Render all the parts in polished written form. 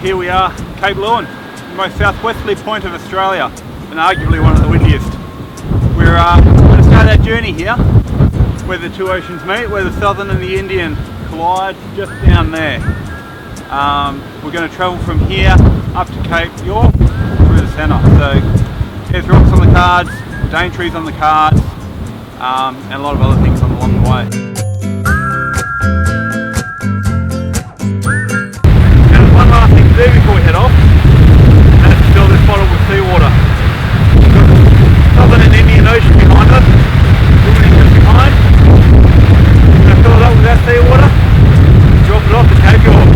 Here we are, Cape Leeuwin, the most southwesterly point of Australia, and arguably one of the windiest. We're going to start our journey here, where the two oceans meet, where the Southern and the Indian collide, just down there. We're going to travel from here up to Cape York through the centre. So there's rocks on the cards, Daintree on the cards, and a lot of other things along the way. One last thing to do before we head off, and that's to fill this bottle with seawater. Southern and Indian Ocean behind us, Leeuwin just behind. We're going to fill it up with that seawater and drop it off to Cape York.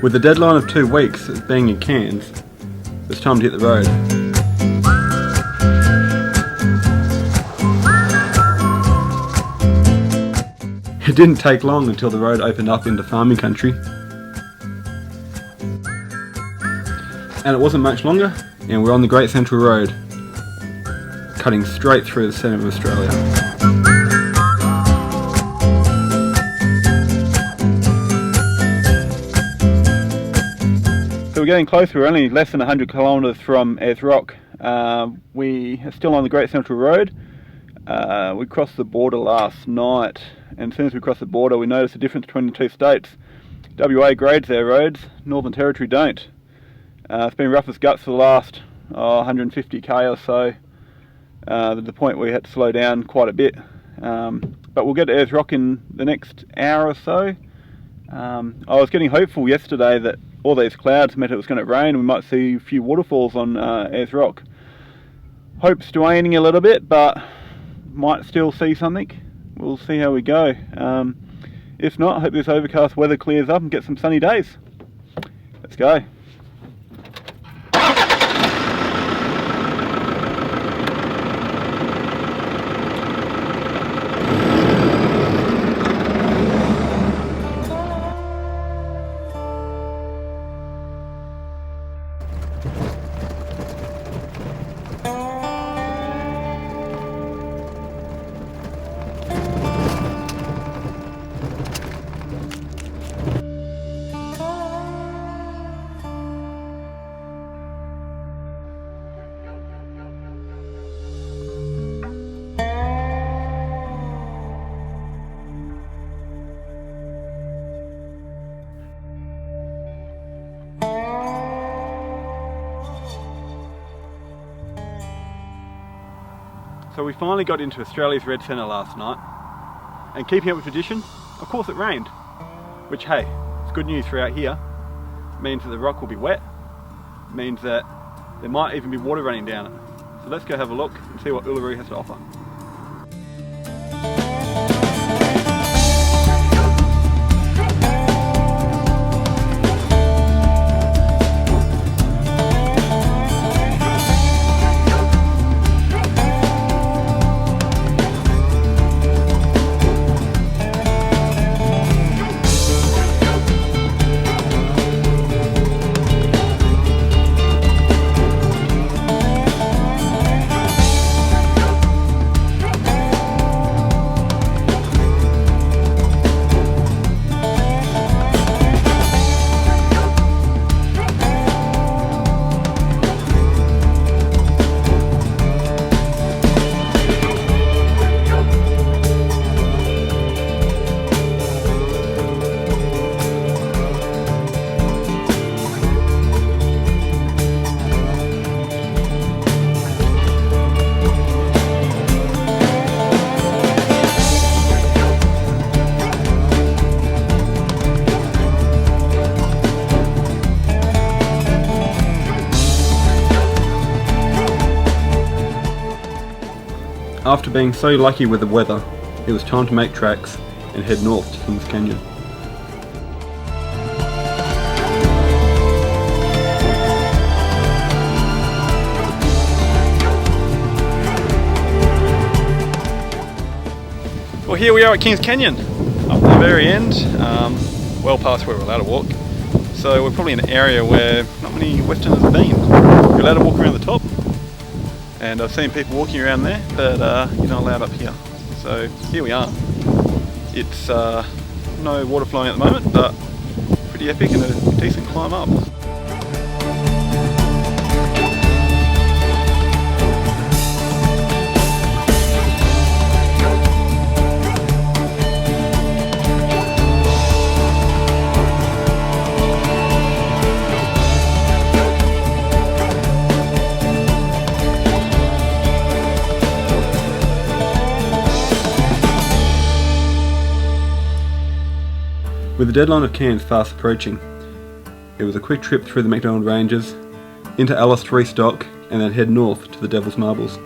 With the deadline of 2 weeks as being in Cairns, it's time to hit the road. It didn't take long until the road opened up into farming country. And it wasn't much longer, and we're on the Great Central Road, cutting straight through the centre of Australia. So we're getting closer. We're only less than 100 kilometres from Ayers Rock. We are still on the Great Central Road. We crossed the border last night, and as soon as we crossed the border we noticed the difference between the two states. WA grades their roads, Northern Territory don't. It's been rough as guts for the last 150k or so, to the point where we had to slow down quite a bit. But we'll get to Ayers Rock in the next hour or so. I was getting hopeful yesterday that all these clouds meant it was going to rain and we might see a few waterfalls on Ayers Rock. Hope's waning a little bit, but might still see something. We'll see how we go. If not, I hope this overcast weather clears up and get some sunny days. Let's go. So we finally got into Australia's Red Centre last night, and keeping up with tradition, of course it rained. Which, hey, it's good news for out here. It means that the rock will be wet, it means that there might even be water running down it. So let's go have a look and see what Uluru has to offer. After being so lucky with the weather, it was time to make tracks and head north to Kings Canyon. Well, here we are at Kings Canyon, up at the very end, well past where we're allowed to walk. So we're probably in an area where not many Westerners have been. You're allowed to walk around the top, and I've seen people walking around there, but you're not allowed up here. So here we are. It's no water flowing at the moment, but pretty epic and a decent climb up. With the deadline of Cairns fast approaching, it was a quick trip through the McDonald Ranges, into Alice to restock, and then head north to the Devil's Marbles.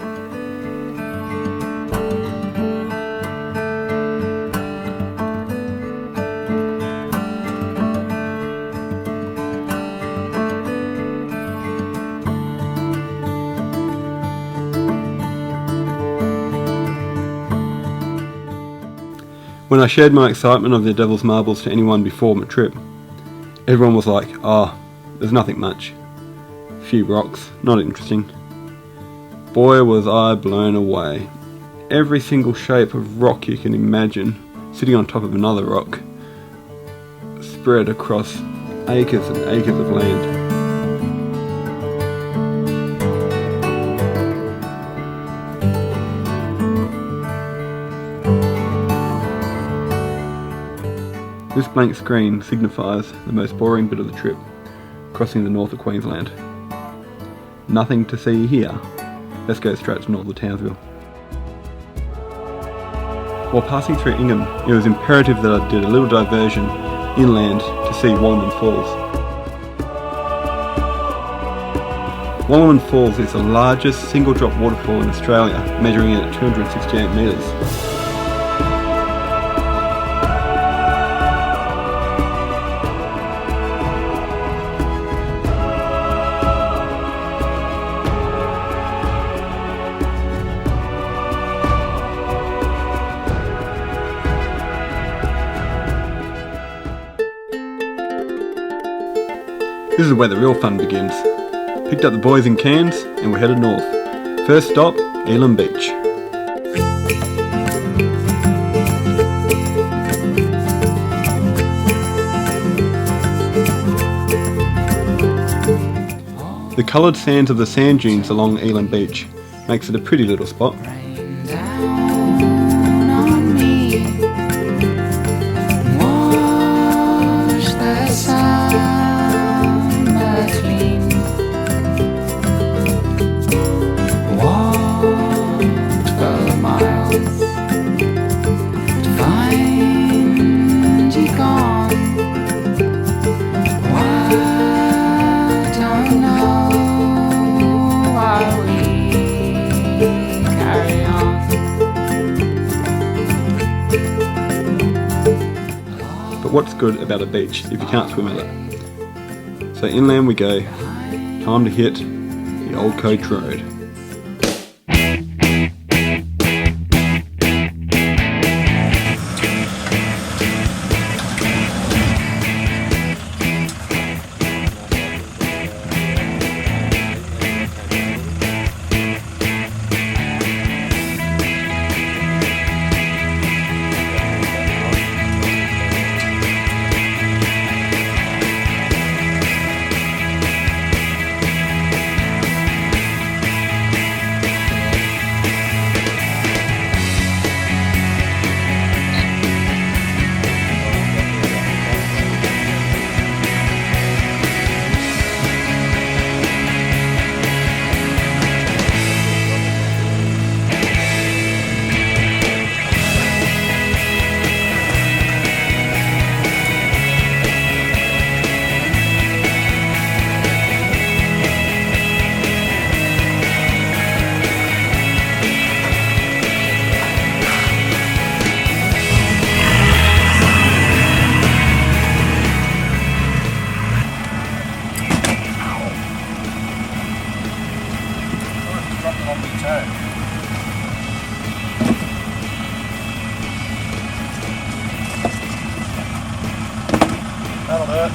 When I shared my excitement of the Devil's Marbles to anyone before my trip, everyone was like, "Oh, there's nothing much. Few rocks, not interesting." Boy was I blown away. Every single shape of rock you can imagine sitting on top of another rock, spread across acres and acres of land. This blank screen signifies the most boring bit of the trip, crossing the north of Queensland. Nothing to see here. Let's go straight to north of Townsville. While passing through Ingham, it was imperative that I did a little diversion inland to see Leeuwin Falls. Leeuwin Falls is the largest single drop waterfall in Australia, measuring in at 268 metres. This is where the real fun begins. Picked up the boys in Cairns and we're headed north. First stop, Leeuwin Beach. The coloured sands of the sand dunes along Leeuwin Beach makes it a pretty little spot. But what's good about a beach if you can't swim at it? So inland we go, time to hit the old coach road. That'll do it.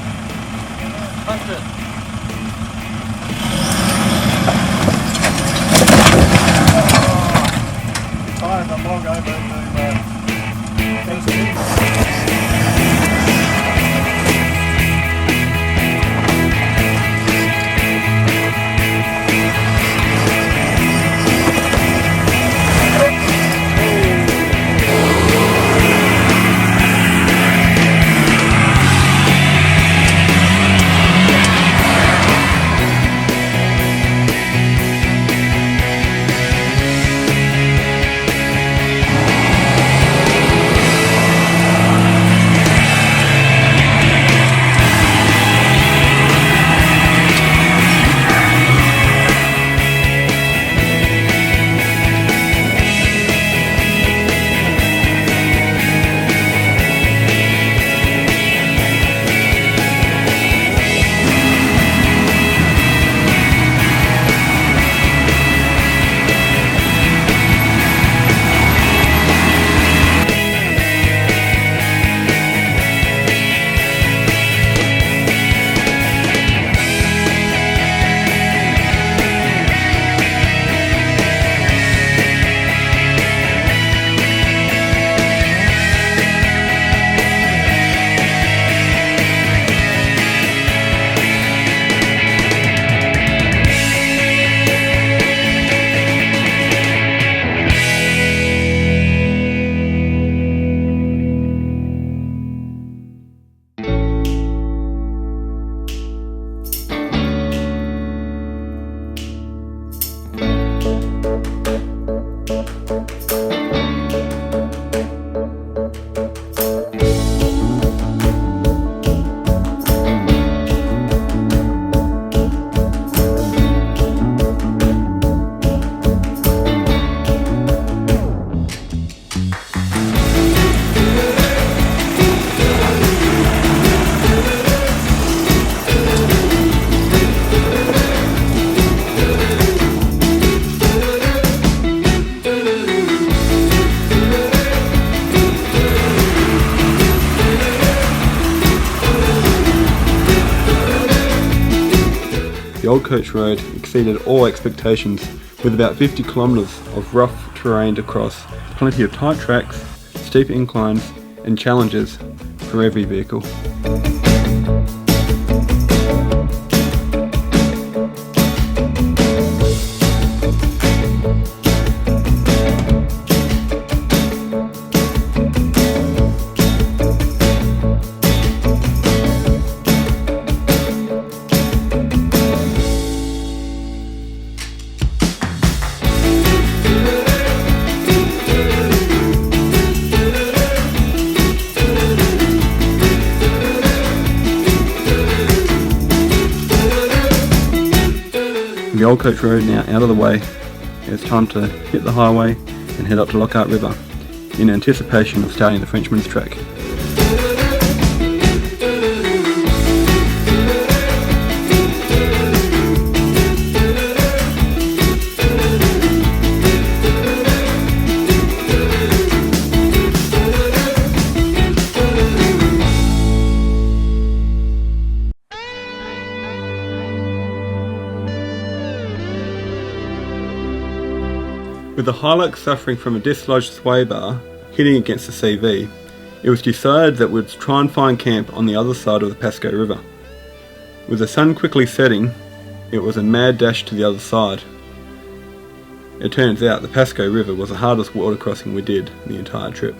the old coach road exceeded all expectations, with about 50 kilometres of rough terrain to cross, plenty of tight tracks, steep inclines and challenges for every vehicle. The old coach road now out of the way, it's time to hit the highway and head up to Lockhart River in anticipation of starting the Frenchman's Track. With the Hilux suffering from a dislodged sway bar hitting against the CV, it was decided that we'd try and find camp on the other side of the Pasco River. With the sun quickly setting, it was a mad dash to the other side. It turns out the Pasco River was the hardest water crossing we did the entire trip.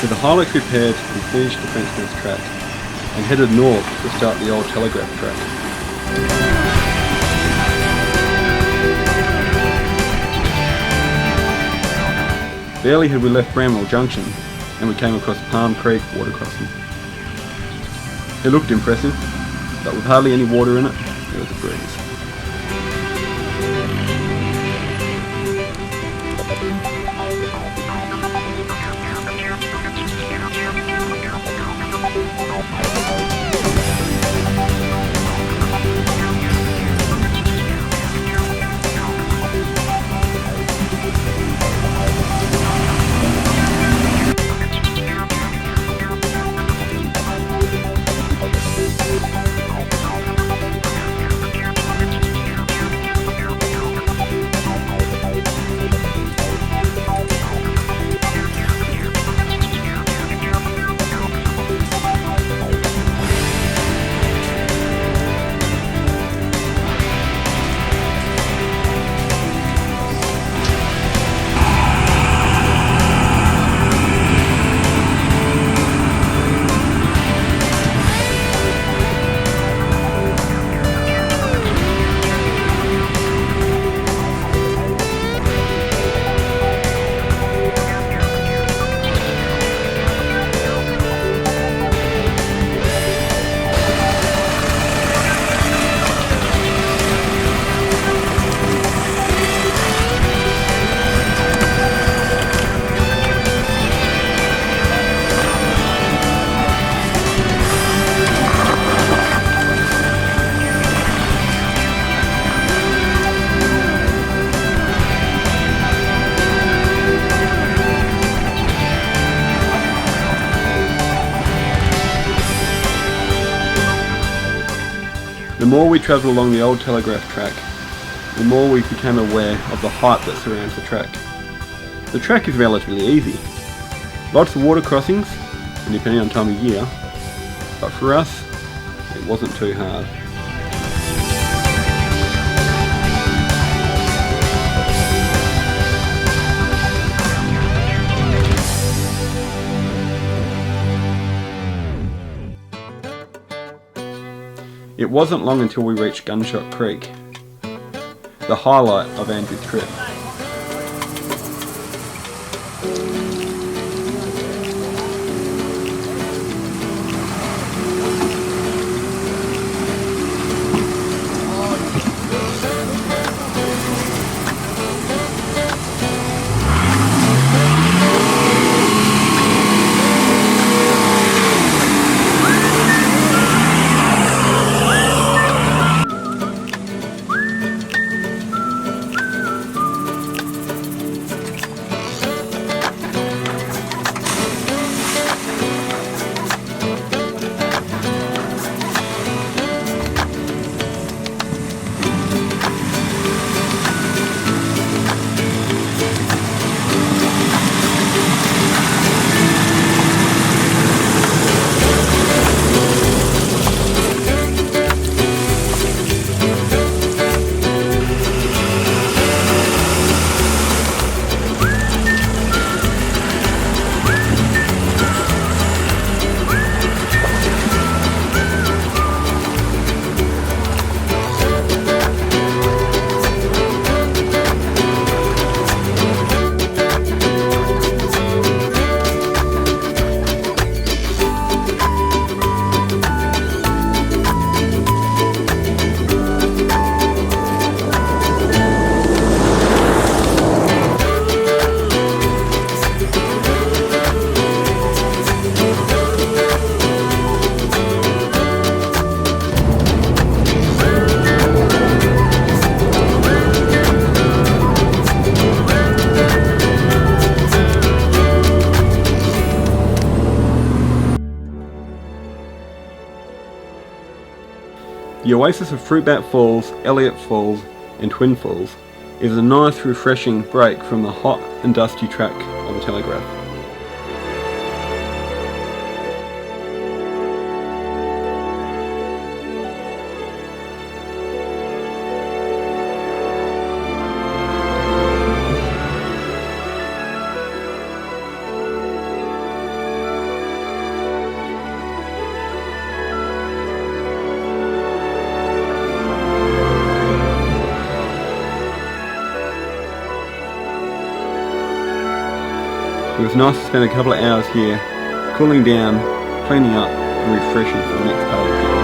With the Hilux repaired, we finished the Frenchman's Track and headed north to start the old Telegraph Track. Barely had we left Bramwell Junction and we came across Palm Creek water crossing. It looked impressive, but with hardly any water in it, it was a breeze. more we travelled along the old telegraph track, the more we became aware of the hype that surrounds the track. The track is relatively easy. Lots of water crossings, and depending on time of year, but for us, it wasn't too hard. It wasn't long until we reached Gunshot Creek, the highlight of Andrew's trip. The oasis of Fruitbat Falls, Elliott Falls and Twin Falls is a nice refreshing break from the hot and dusty track of the Telegraph. It was nice to spend a couple of hours here, cooling down, cleaning up and refreshing for the next part of the journey.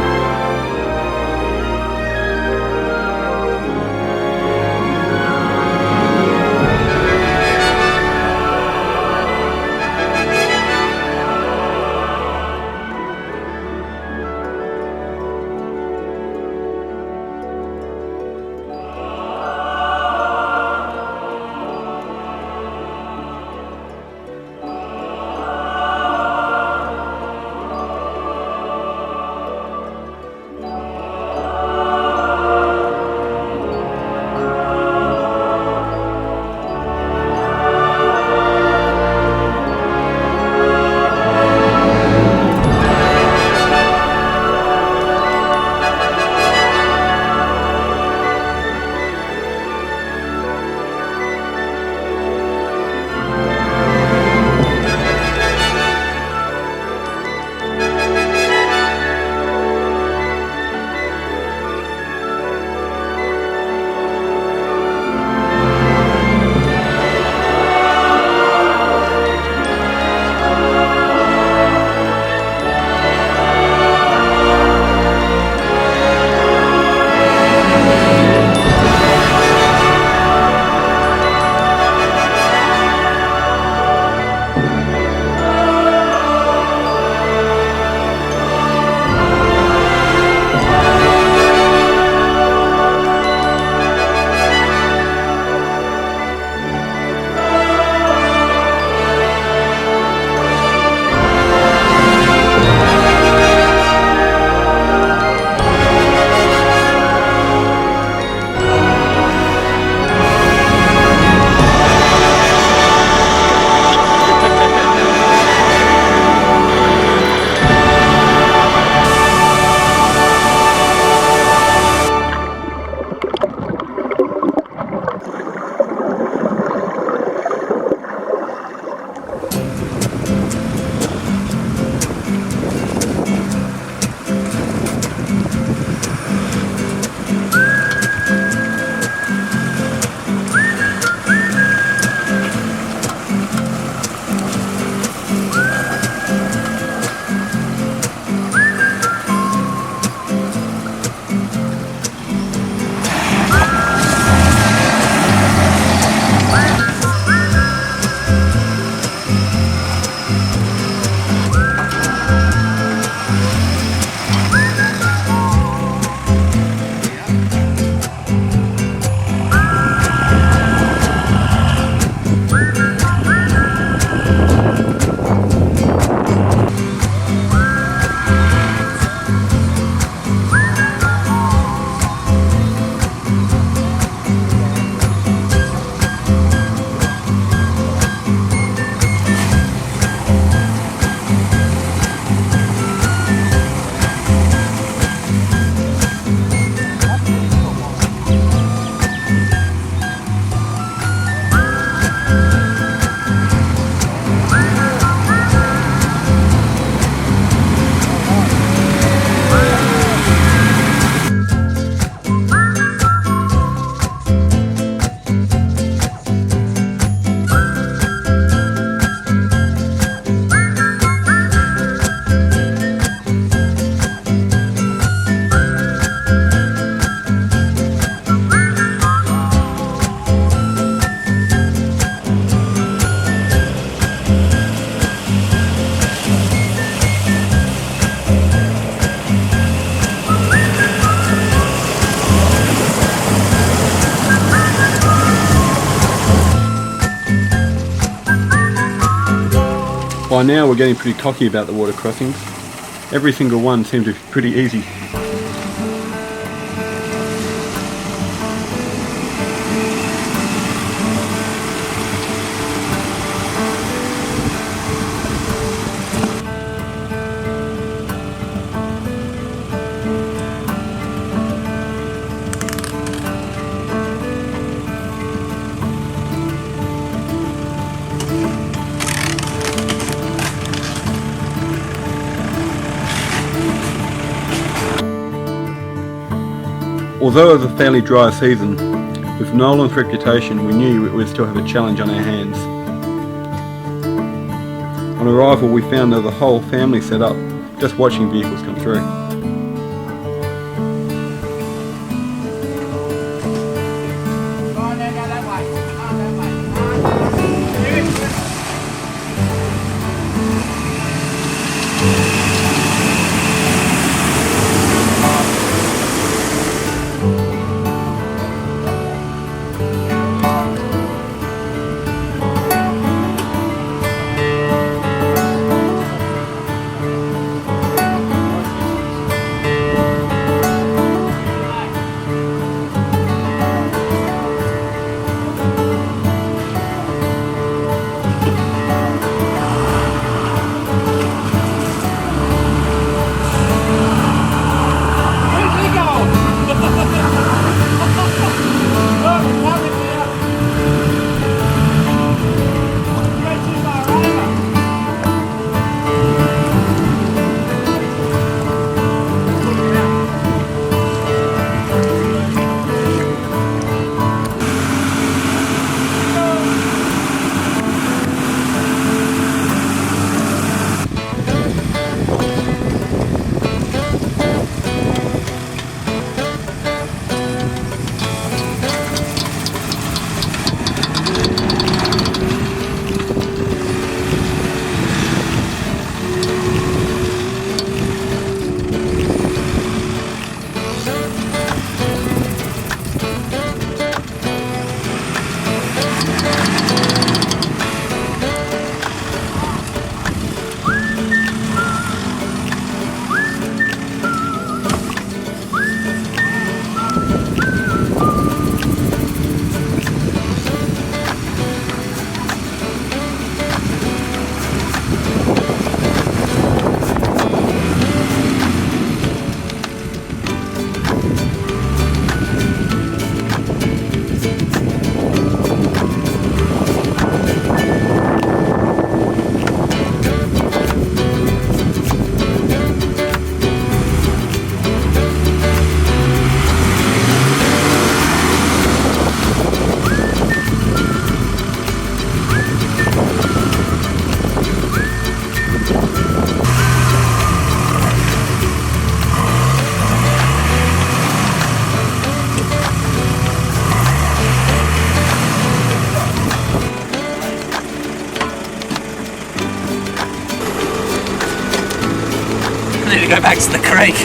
By now we're getting pretty cocky about the water crossings. Every single one seems to be pretty easy. Although it was a fairly dry season, with Nolan's reputation we knew we would still have a challenge on our hands. On arrival we found there was a whole family set up, just watching vehicles come through. I need to go back to the creek.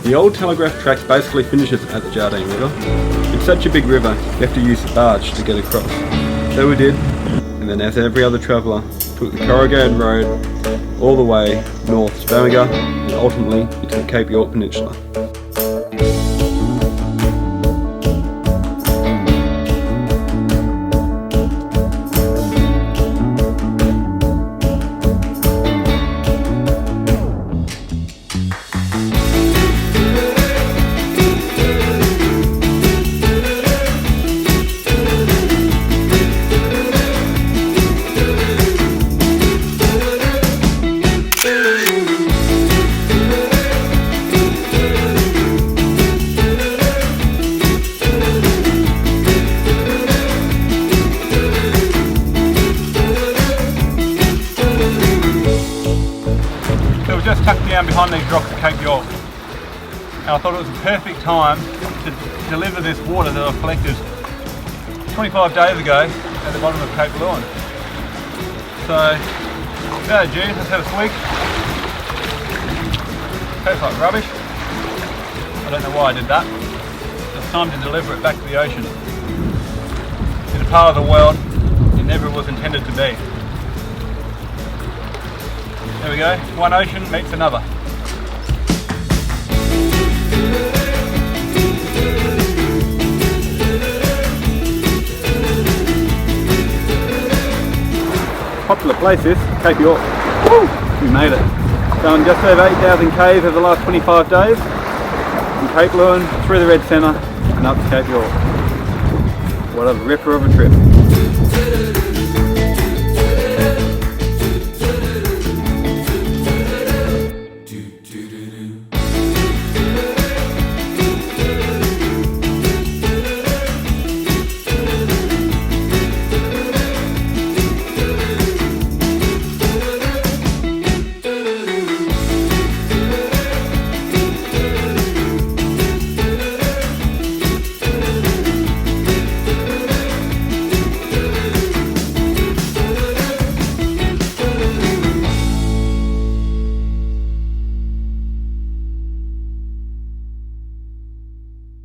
The old telegraph track basically finishes at the Jardine River. It's such a big river, you have to use a barge to get across. So we did, and then as every other traveller, took the corrugated road all the way north to Bamaga and ultimately into the Cape York Peninsula. and I thought it was the perfect time to deliver this water that I've collected 25 days ago at the bottom of Cape Leeuwin. So, yeah, Jude, let's have a swig. Tastes like rubbish. I don't know why I did that. It's time to deliver it back to the ocean. In a part of the world it never was intended to be. There we go, one ocean meets another. Popular place this, Cape York. Woo! We made it. Done just over 8,000 k's over the last 25 days. From Cape Leeuwin, through the Red Centre and up to Cape York. What a ripper of a trip.